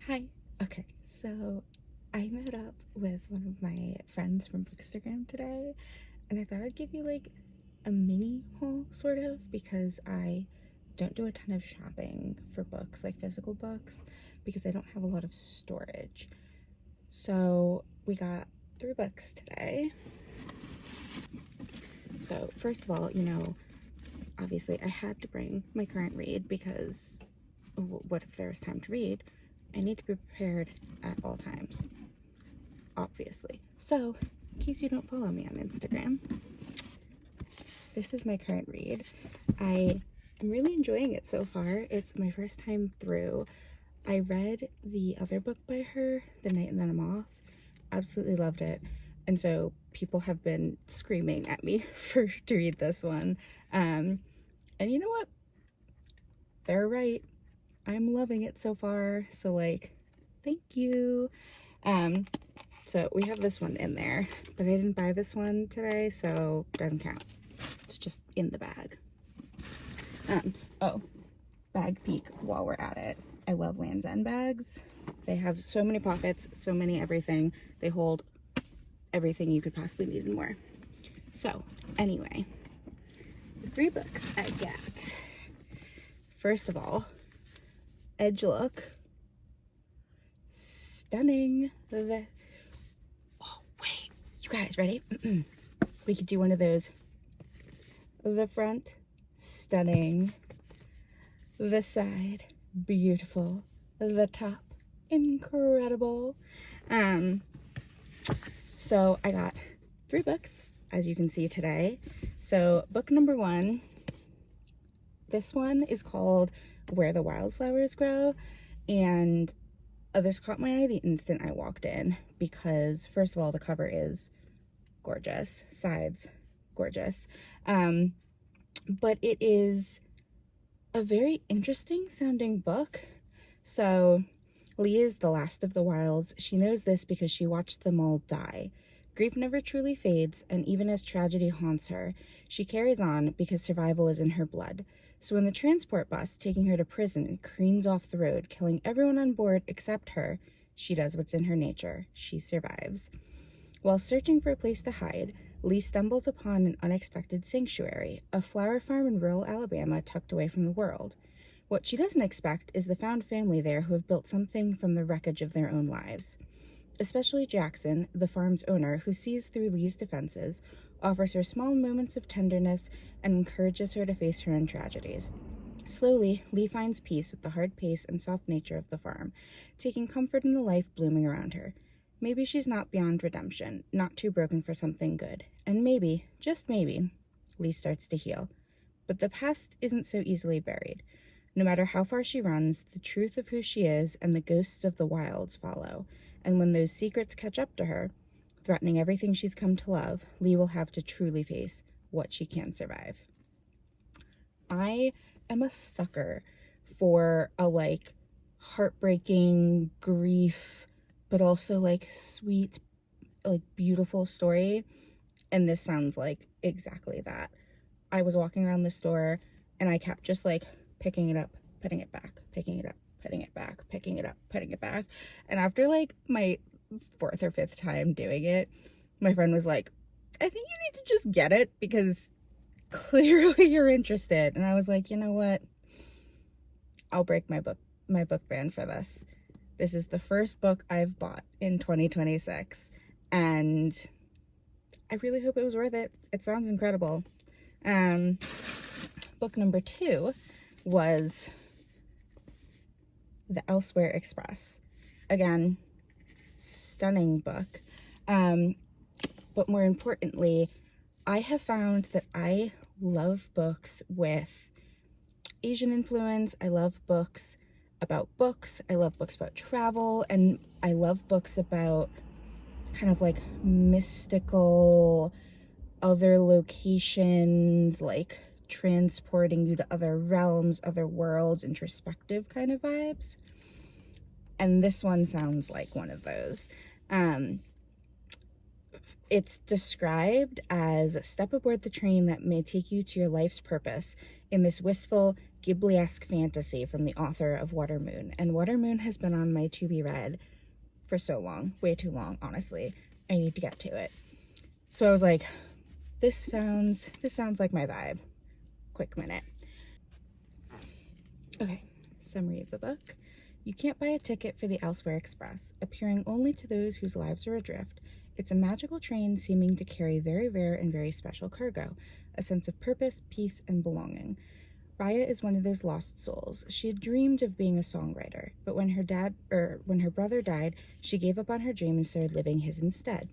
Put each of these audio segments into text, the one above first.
Hi. Okay, so I met up with one of my friends from Bookstagram today, and I thought I'd give you like a mini haul, sort of, because I don't do a ton of shopping for books, like physical books, because I don't have a lot of storage. So we got 3 books today. So, first of all, obviously I had to bring my current read because what if there's time to read? I need to be prepared at all times, obviously. So, in case you don't follow me on Instagram, this is my current read. I am really enjoying it so far. It's my first time through. I read the other book by her, The Night and Then a Moth. Absolutely loved it. And so people have been screaming at me to read this one. And you know what? They're right. I'm loving it so far. So like, thank you. So we have this one in there, but I didn't buy this one today, so it doesn't count. It's just in the bag. Oh, bag peek while we're at it. I love Land's End bags. They have so many pockets, so many everything. They hold everything you could possibly need and more. So anyway, the 3 books I got. First of all, Edge Look. Stunning. Oh, wait. You guys ready? We could do one of those. The front, stunning. The side, beautiful. The top, incredible. So I got 3 books, as you can see today. So book number 1, this one is called Where the Wildflowers Grow, and this caught my eye the instant I walked in because, first of all, the cover is gorgeous, sides gorgeous, but it is a very interesting sounding book. So Lee is the last of the wilds. She knows this because she watched them all die. Grief never truly fades, and even as tragedy haunts her, she carries on because survival is in her blood. So when the transport bus taking her to prison careens off the road, killing everyone on board except her, she does what's in her nature. She survives. While searching for a place to hide, Lee stumbles upon an unexpected sanctuary, a flower farm in rural Alabama tucked away from the world. What she doesn't expect is the found family there who have built something from the wreckage of their own lives. Especially Jackson, the farm's owner, who sees through Lee's defenses, offers her small moments of tenderness and encourages her to face her own tragedies. Slowly, Lee finds peace with the hard pace and soft nature of the farm, taking comfort in the life blooming around her. Maybe she's not beyond redemption, not too broken for something good, and maybe, just maybe, Lee starts to heal. But the past isn't so easily buried. No matter how far she runs, the truth of who she is and the ghosts of the wilds follow, and when those secrets catch up to her, threatening everything she's come to love, Lee will have to truly face what she can't survive. I am a sucker for a heartbreaking grief, but also sweet, beautiful story, and this sounds like exactly that. I was walking around the store and I kept just picking it up, putting it back, picking it up, putting it back, picking it up, putting it back. And after my 4th or 5th time doing it, my friend was like, I think you need to just get it because clearly you're interested. And I was like, you know what? I'll break my book ban for this. This is the first book I've bought in 2026, and I really hope it was worth it. It sounds incredible. Book number 2 was The Elsewhere Express. Again, stunning book. But more importantly, I have found that I love books with Asian influence. I love books about books. I love books about travel, and I love books about kind of mystical other locations, transporting you to other realms, other worlds, introspective kind of vibes. And this one sounds like one of those. It's described as step aboard the train that may take you to your life's purpose in this wistful, Ghibli-esque fantasy from the author of Water Moon. And Water Moon has been on my to be read for so long, way too long, honestly. I need to get to it. So I was like, this sounds like my vibe. Quick minute. Okay, summary of the book. You can't buy a ticket for the Elsewhere Express, appearing only to those whose lives are adrift. It's a magical train seeming to carry very rare and very special cargo, a sense of purpose, peace, and belonging. Raya is one of those lost souls. She had dreamed of being a songwriter, but when her brother died, she gave up on her dream and started living his instead.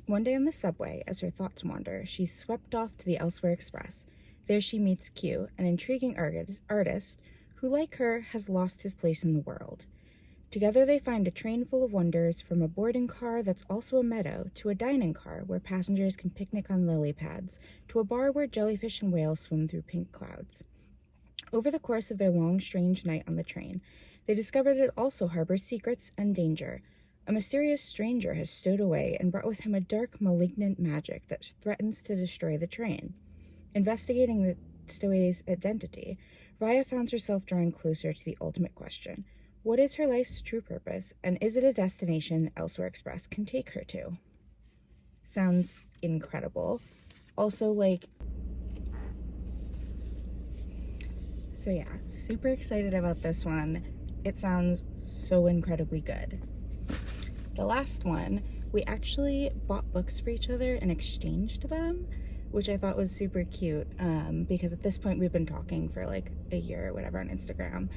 One day on the subway, as her thoughts wander, she's swept off to the Elsewhere Express. There she meets Q, an intriguing artist who, like her, has lost his place in the world. Together they find a train full of wonders, from a boarding car that's also a meadow, to a dining car where passengers can picnic on lily pads, to a bar where jellyfish and whales swim through pink clouds. Over the course of their long, strange night on the train, they discover that it also harbors secrets and danger. A mysterious stranger has stowed away and brought with him a dark, malignant magic that threatens to destroy the train. Investigating the stowaway's identity, Raya finds herself drawing closer to the ultimate question. What is her life's true purpose, and is it a destination Elsewhere Express can take her to? Sounds incredible. Also, so yeah, super excited about this one. It sounds so incredibly good. The last one, we actually bought books for each other and exchanged them, which I thought was super cute, because at this point we've been talking for like a year or whatever on Instagram,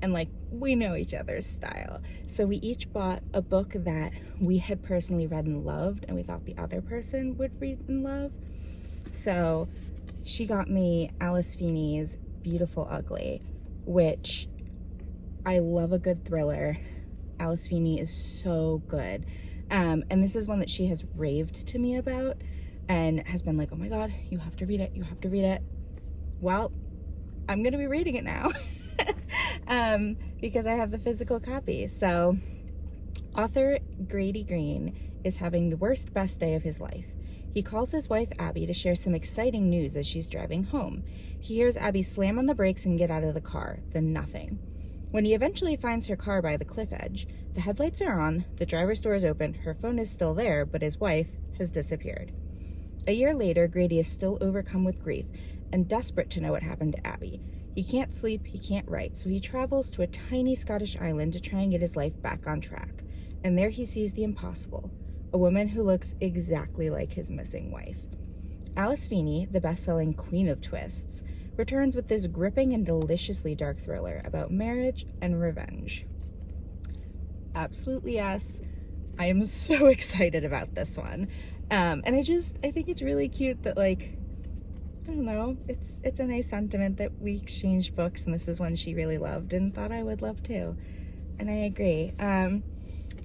and like we know each other's style. So we each bought a book that we had personally read and loved, and we thought the other person would read and love. So she got me Alice Feeney's Beautiful Ugly, which I love a good thriller. Alice Feeney is so good. And this is one that she has raved to me about and has been like, oh my God, you have to read it, you have to read it. Well, I'm gonna be reading it now because I have the physical copy. So author Grady Green is having the worst, best day of his life. He calls his wife Abby to share some exciting news as she's driving home. He hears Abby slam on the brakes and get out of the car, then nothing. When he eventually finds her car by the cliff edge, the headlights are on, the driver's door is open, her phone is still there, but his wife has disappeared. A year later, Grady is still overcome with grief and desperate to know what happened to Abby. He can't sleep, he can't write, so he travels to a tiny Scottish island to try and get his life back on track. And there he sees the impossible, a woman who looks exactly like his missing wife. Alice Feeney, the best-selling queen of twists, returns with this gripping and deliciously dark thriller about marriage and revenge. Absolutely yes. I am so excited about this one. And I think it's really cute that, like, I don't know, it's a nice sentiment that we exchanged books, and this is one she really loved and thought I would love too. And I agree. And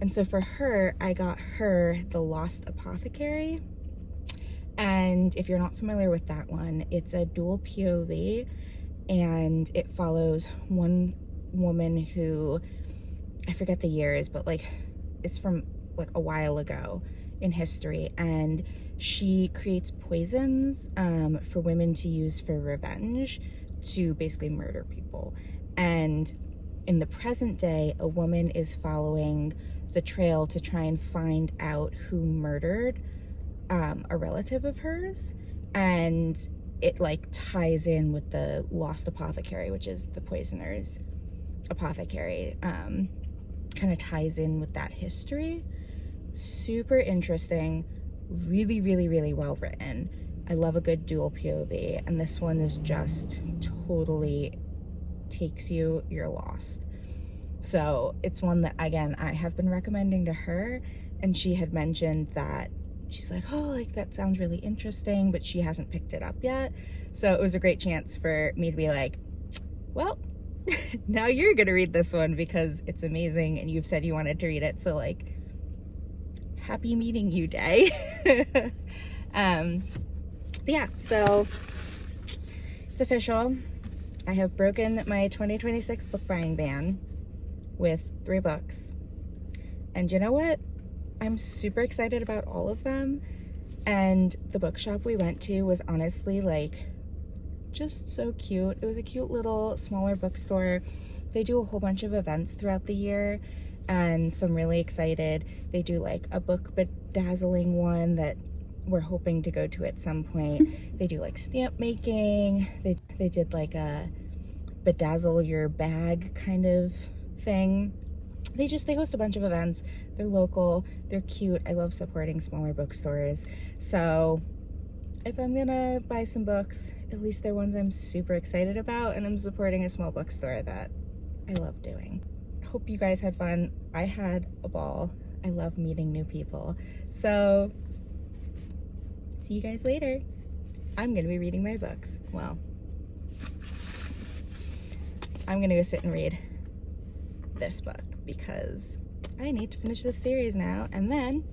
so for her, I got her The Lost Apothecary. And if you're not familiar with that one, it's a dual POV, and it follows one woman who, I forget the years, but like it's from like a while ago in history, and she creates poisons for women to use for revenge, to basically murder people. And in the present day, a woman is following the trail to try and find out who murdered a relative of hers, and it like ties in with the Lost Apothecary, which is the poisoner's apothecary. Kind of ties in with that history. Super interesting, really, really, really well written. I love a good dual POV, and this one is just totally takes you, you're lost. So it's one that, again, I have been recommending to her, and she had mentioned that she's like, oh, like that sounds really interesting, but she hasn't picked it up yet. So it was a great chance for me to be like, well, now you're gonna read this one because it's amazing and you've said you wanted to read it. So like, happy meeting you day. Yeah, so it's official. I have broken my 2026 book buying ban with 3 books. And you know what? I'm super excited about all of them. And the bookshop we went to was honestly like just so cute. It was a cute little smaller bookstore. They do a whole bunch of events throughout the year, and so I'm really excited. They do like a book bedazzling one that we're hoping to go to at some point. They do like stamp making. They did like a bedazzle your bag kind of thing. They host a bunch of events. They're local, they're cute. I love supporting smaller bookstores. So if I'm gonna buy some books, at least they're ones I'm super excited about, and I'm supporting a small bookstore that I love doing. Hope you guys had fun. I had a ball. I love meeting new people. So see you guys later. I'm gonna be reading my books. Well, I'm gonna go sit and read this book because I need to finish this series now, and then